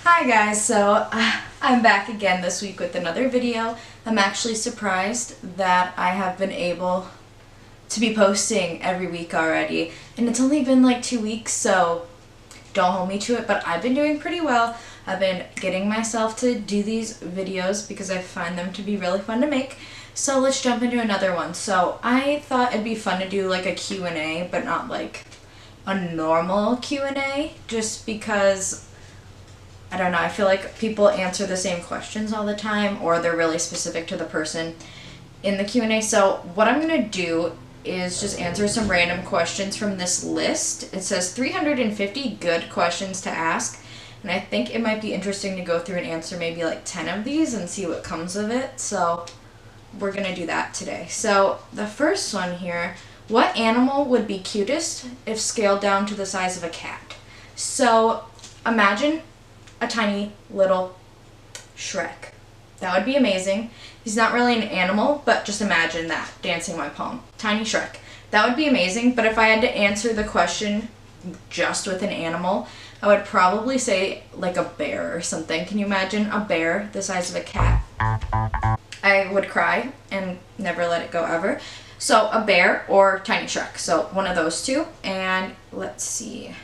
Hi guys, so I'm back again this week with another video. I'm actually surprised that I have been able to be posting every week already, and it's only been like 2 weeks, so don't hold me to it, but I've been doing pretty well. I've been getting myself to do these videos because I find them to be really fun to make. So let's jump into another one. So I thought it'd be fun to do like a Q&A, but not like a normal Q&A, just because I don't know, I feel like people answer the same questions all the time, or they're really specific to the person in the Q&A. So what I'm going to do is just answer some random questions from this list. It says 350 good questions to ask, and I think it might be interesting to go through and answer maybe like 10 of these and see what comes of it. So we're going to do that today. So the first one here, what animal would be cutest if scaled down to the size of a cat? So imagine a tiny little Shrek. That would be amazing. He's not really an animal, but just imagine that, dancing my palm. Tiny Shrek. That would be amazing, but if I had to answer the question just with an animal, I would probably say like a bear or something. Can you imagine a bear the size of a cat? I would cry and never let it go ever. So a bear or tiny Shrek. So one of those two. And let's see.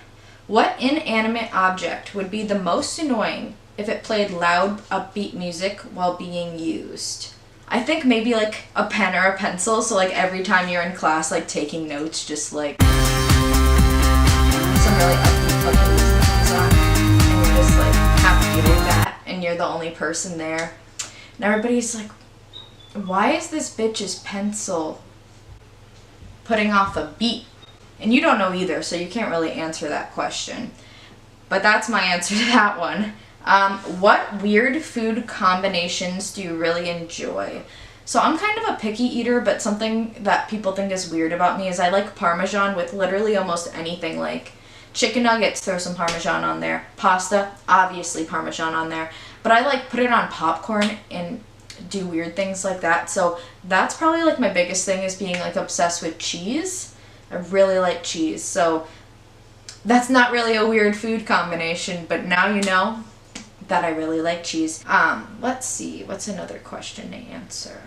What inanimate object would be the most annoying if it played loud, upbeat music while being used? I think maybe like a pen or a pencil, so like every time you're in class like taking notes, just like some really upbeat music comes on, and you're just like happy to do that, and you're the only person there. And everybody's like, why is this bitch's pencil putting off a beat? And you don't know either, so you can't really answer that question. But that's my answer to that one. What weird food combinations do you really enjoy? So I'm kind of a picky eater, but something that people think is weird about me is I like Parmesan with literally almost anything. Like chicken nuggets, throw some Parmesan on there. Pasta, obviously Parmesan on there. But I like put it on popcorn and do weird things like that. So that's probably like my biggest thing, is being like obsessed with cheese. I really like cheese, so that's not really a weird food combination, but now you know that I really like cheese. Let's see, what's another question to answer?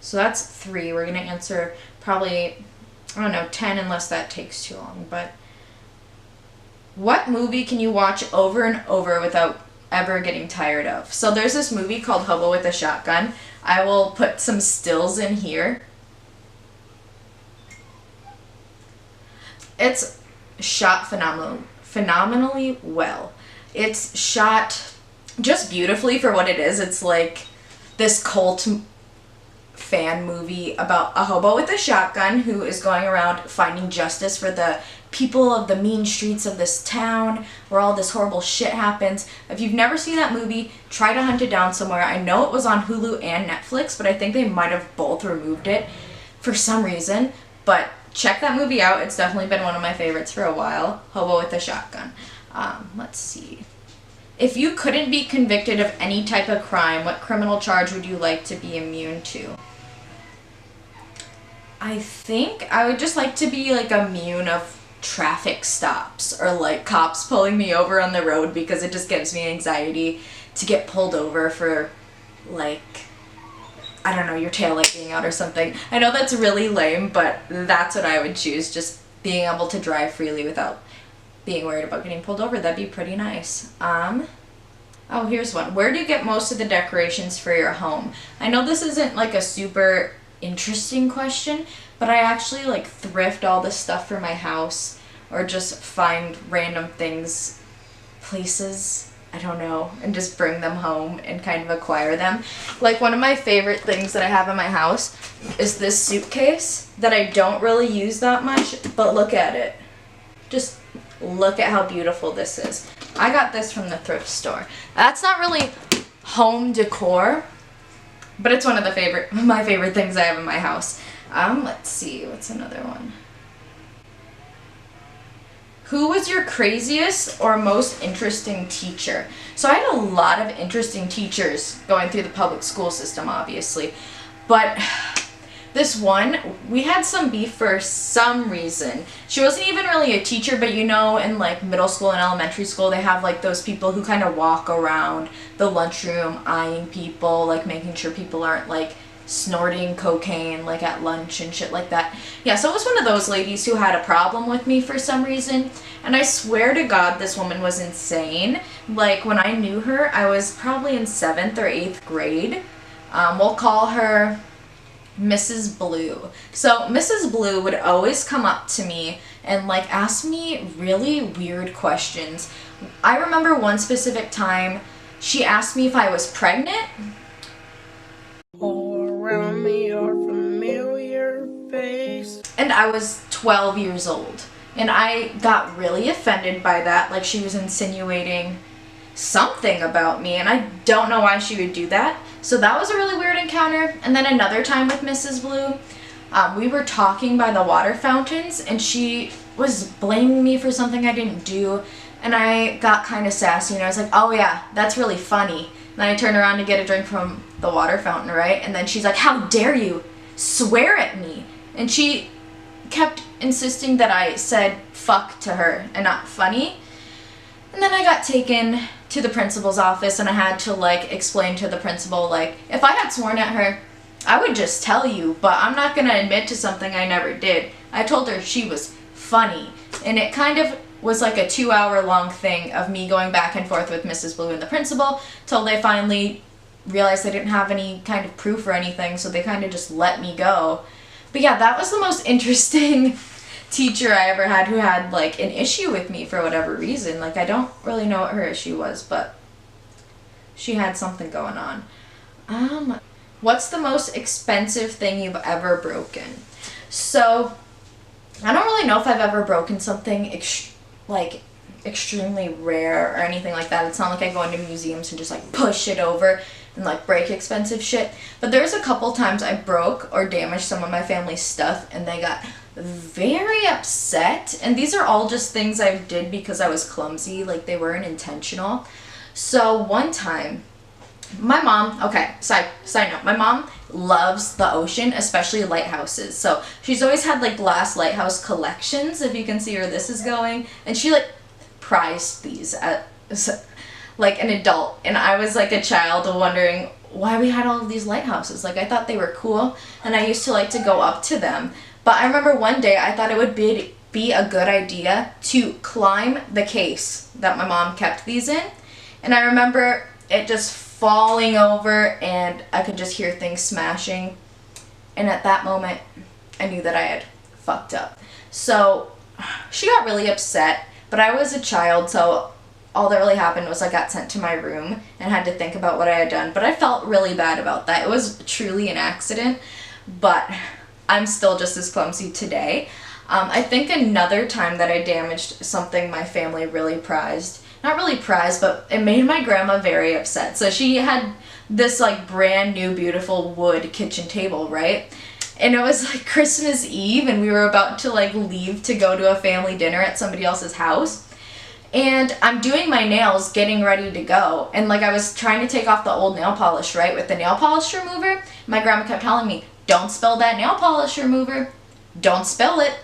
So that's 3. We're going to answer probably, I don't know, 10 unless that takes too long. But what movie can you watch over and over without ever getting tired of? So there's this movie called Hobo with a Shotgun. I will put some stills in here. It's shot phenomenally well. It's shot just beautifully for what it is. It's like this cult fan movie about a hobo with a shotgun who is going around finding justice for the people of the mean streets of this town where all this horrible shit happens. If you've never seen that movie, try to hunt it down somewhere. I know it was on Hulu and Netflix, but I think they might have both removed it for some reason. But check that movie out. It's definitely been one of my favorites for a while. Hobo with a Shotgun. Let's see. If you couldn't be convicted of any type of crime, what criminal charge would you like to be immune to? I think I would just like to be like immune of traffic stops or like cops pulling me over on the road, because it just gives me anxiety to get pulled over for like, I don't know, your taillight being out or something. I know that's really lame, but that's what I would choose. Just being able to drive freely without being worried about getting pulled over. That'd be pretty nice. Oh, here's one. Where do you get most of the decorations for your home? I know this isn't like a super interesting question, but I actually like thrift all this stuff for my house, or just find random things, places, I don't know, and just bring them home and kind of acquire them. Like one of my favorite things that I have in my house is this suitcase that I don't really use that much, but look at it. Just look at how beautiful this is. I got this from the thrift store. That's not really home decor, but it's one of my favorite things I have in my house. Let's see, what's another one? Who was your craziest or most interesting teacher? So I had a lot of interesting teachers going through the public school system, obviously. But this one, we had some beef for some reason. She wasn't even really a teacher, but you know, in like middle school and elementary school, they have like those people who kind of walk around the lunchroom eyeing people, like making sure people aren't like snorting cocaine like at lunch and shit like that. Yeah, so it was one of those ladies who had a problem with me for some reason. And I swear to God, this woman was insane. Like, when I knew her, I was probably in 7th or 8th grade. We'll call her Mrs. Blue. So Mrs. Blue would always come up to me and like ask me really weird questions. I remember one specific time she asked me if I was pregnant. All around me are familiar face. And I was 12 years old. And I got really offended by that. Like, she was insinuating something about me, and I don't know why she would do that. So that was a really weird encounter. And then another time with Mrs. Blue, we were talking by the water fountains, and she was blaming me for something I didn't do. And I got kind of sassy, and I was like, oh yeah, that's really funny. And then I turned around to get a drink from the water fountain, right? And then she's like, how dare you swear at me? And she kept insisting that I said fuck to her and not funny. And then I got taken to the principal's office, and I had to like explain to the principal, like, if I had sworn at her, I would just tell you, but I'm not gonna admit to something I never did. I told her she was funny, and it kind of was like a 2-hour long thing of me going back and forth with Mrs. Blue and the principal till they finally realized they didn't have any kind of proof or anything, so they kind of just let me go. But yeah, that was the most interesting teacher I ever had who had like an issue with me for whatever reason. Like, I don't really know what her issue was, but she had something going on. What's the most expensive thing you've ever broken? So, I don't really know if I've ever broken something extremely rare or anything like that. It's not like I go into museums and just like push it over and like break expensive shit. But there's a couple times I broke or damaged some of my family's stuff, and they got very upset. And these are all just things I did because I was clumsy, like they weren't intentional. So one time, my mom, okay, side note, my mom loves the ocean, especially lighthouses. So she's always had like glass lighthouse collections, if you can see where this is going. And she like prized these at like an adult, and I was like a child wondering why we had all of these lighthouses. Like, I thought they were cool, and I used to like to go up to them. But I remember one day I thought it would be a good idea to climb the case that my mom kept these in, and I remember it just falling over, and I could just hear things smashing, and at that moment I knew that I had fucked up. So she got really upset, but I was a child, so all that really happened was I got sent to my room and had to think about what I had done. But I felt really bad about that. It was truly an accident, but I'm still just as clumsy today. I think another time that I damaged something my family really prized, not really prized, but it made my grandma very upset. So she had this like brand new beautiful wood kitchen table, right? And it was like Christmas Eve, and we were about to like leave to go to a family dinner at somebody else's house. And I'm doing my nails, getting ready to go. And like, I was trying to take off the old nail polish, right, with the nail polish remover. My grandma kept telling me, don't spill that nail polish remover. Don't spill it.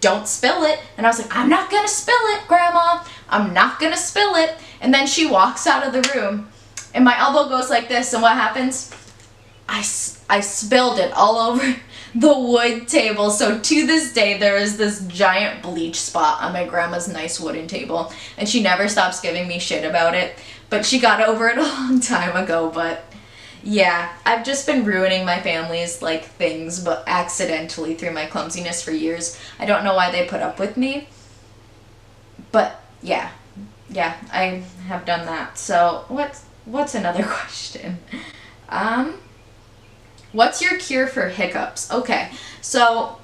Don't spill it. And I was like, I'm not gonna spill it, Grandma. I'm not gonna spill it. And then she walks out of the room, and my elbow goes like this, and what happens? I spilled it all over the wood table. So to this day, there is this giant bleach spot on my grandma's nice wooden table, and she never stops giving me shit about it. But she got over it a long time ago. But yeah, I've just been ruining my family's like things, but accidentally through my clumsiness for years. I don't know why they put up with me, but yeah, I have done that. So what's another question? What's your cure for hiccups? Okay, so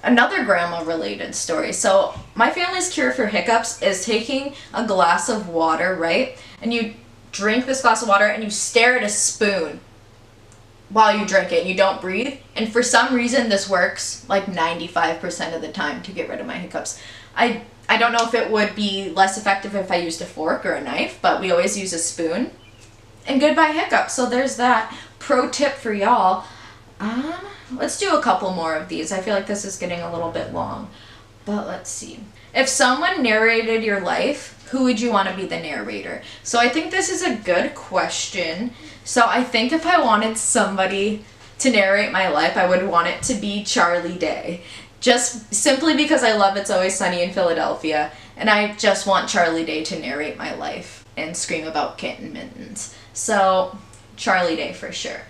another grandma related story. So my family's cure for hiccups is taking a glass of water, right? And you drink this glass of water and you stare at a spoon while you drink it and you don't breathe. And for some reason this works like 95% of the time to get rid of my hiccups. I don't know if it would be less effective if I used a fork or a knife, but we always use a spoon. And goodbye hiccups. So there's that. Pro tip for y'all. let's do a couple more of these. I feel like this is getting a little bit long. But let's see. If someone narrated your life, who would you want to be the narrator? So I think this is a good question. So I think if I wanted somebody to narrate my life, I would want it to be Charlie Day. Just simply because I love It's Always Sunny in Philadelphia, and I just want Charlie Day to narrate my life and scream about kitten mittens. So Charlie Day for sure.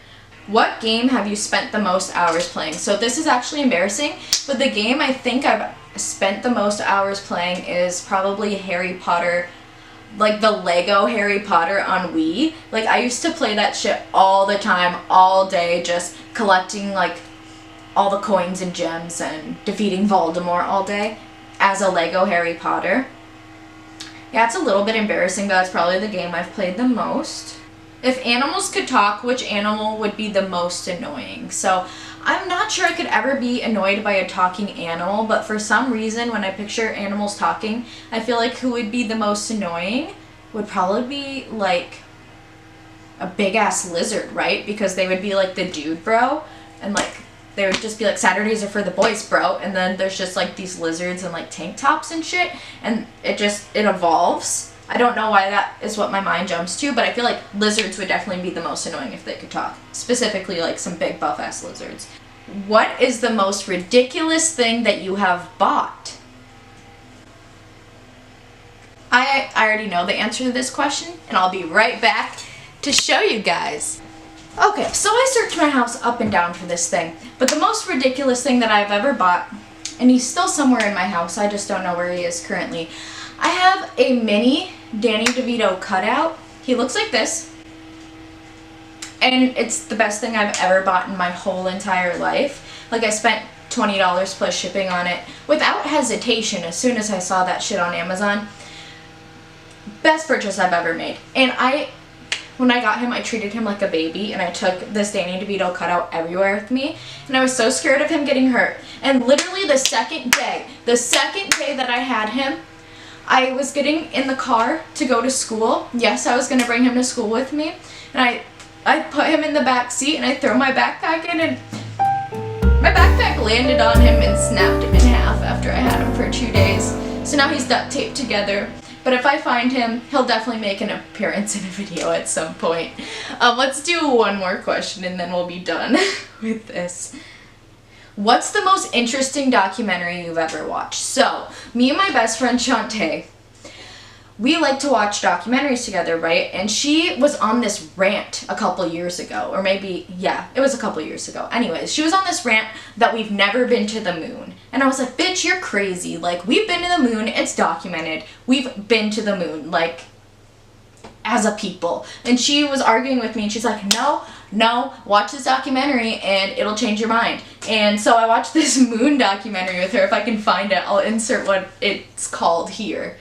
What game have you spent the most hours playing? So this is actually embarrassing, but the game I think I've spent the most hours playing is probably Harry Potter, like the Lego Harry Potter on Wii. Like I used to play that shit all the time, all day, just collecting like all the coins and gems and defeating Voldemort all day as a Lego Harry Potter. Yeah, it's a little bit embarrassing, but that's probably the game I've played the most. If animals could talk, which animal would be the most annoying? So I'm not sure I could ever be annoyed by a talking animal, but for some reason when I picture animals talking, I feel like who would be the most annoying would probably be like a big ass lizard, right? Because they would be like the dude bro, and like they would just be like, Saturdays are for the boys, bro. And then there's just like these lizards and like tank tops and shit, and it evolves. I don't know why that is what my mind jumps to, but I feel like lizards would definitely be the most annoying if they could talk. Specifically like some big buff ass lizards. What is the most ridiculous thing that you have bought? I already know the answer to this question, and I'll be right back to show you guys. Okay, so I searched my house up and down for this thing, but the most ridiculous thing that I've ever bought, and he's still somewhere in my house, I just don't know where he is currently. I have a mini Danny DeVito cutout. He looks like this, and it's the best thing I've ever bought in my whole entire life. Like I spent $20 plus shipping on it without hesitation as soon as I saw that shit on Amazon. Best purchase I've ever made. And when I got him, I treated him like a baby, and I took this Danny DeVito cutout everywhere with me, and I was so scared of him getting hurt. And literally the second day that I had him, I was getting in the car to go to school. Yes, I was going to bring him to school with me, and I put him in the back seat, and I throw my backpack in, and my backpack landed on him and snapped him in half after I had him for 2 days. So now he's duct taped together. But if I find him, he'll definitely make an appearance in a video at some point. Let's do one more question and then we'll be done with this. What's the most interesting documentary you've ever watched? So, me and my best friend Shantae, we like to watch documentaries together, right? And she was on this rant a couple years ago, or maybe, yeah, it was a couple years ago. Anyways, she was on this rant that we've never been to the moon. And I was like, bitch, you're crazy. Like, we've been to the moon, it's documented. We've been to the moon, like, as a people. And she was arguing with me, and she's like, no, watch this documentary and it'll change your mind. And so I watched this moon documentary with her. If I can find it, I'll insert what it's called here.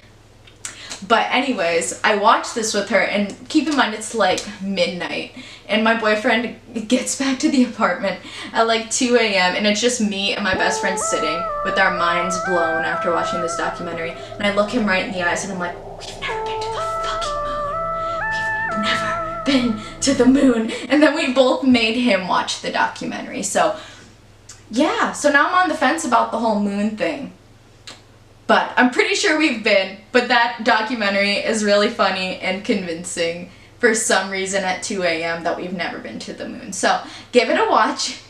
But anyways, I watched this with her, and keep in mind it's like midnight, and my boyfriend gets back to the apartment at like 2 a.m. and it's just me and my best friend sitting with our minds blown after watching this documentary. And I look him right in the eyes and I'm like, we've never been to the fucking moon. We've never been to the moon. And then we both made him watch the documentary. So yeah, so now I'm on the fence about the whole moon thing. But I'm pretty sure we've been, but that documentary is really funny and convincing for some reason at 2 a.m. that we've never been to the moon. So give it a watch.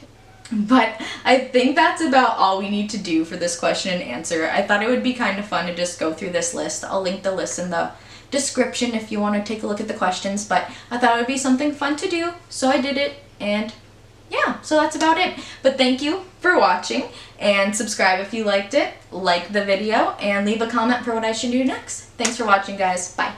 But I think that's about all we need to do for this question and answer. I thought it would be kind of fun to just go through this list. I'll link the list in the description if you want to take a look at the questions. But I thought it would be something fun to do, so I did it. And yeah, so that's about it. But thank you for watching, and subscribe if you liked it, like the video, and leave a comment for what I should do next. Thanks for watching, guys. Bye.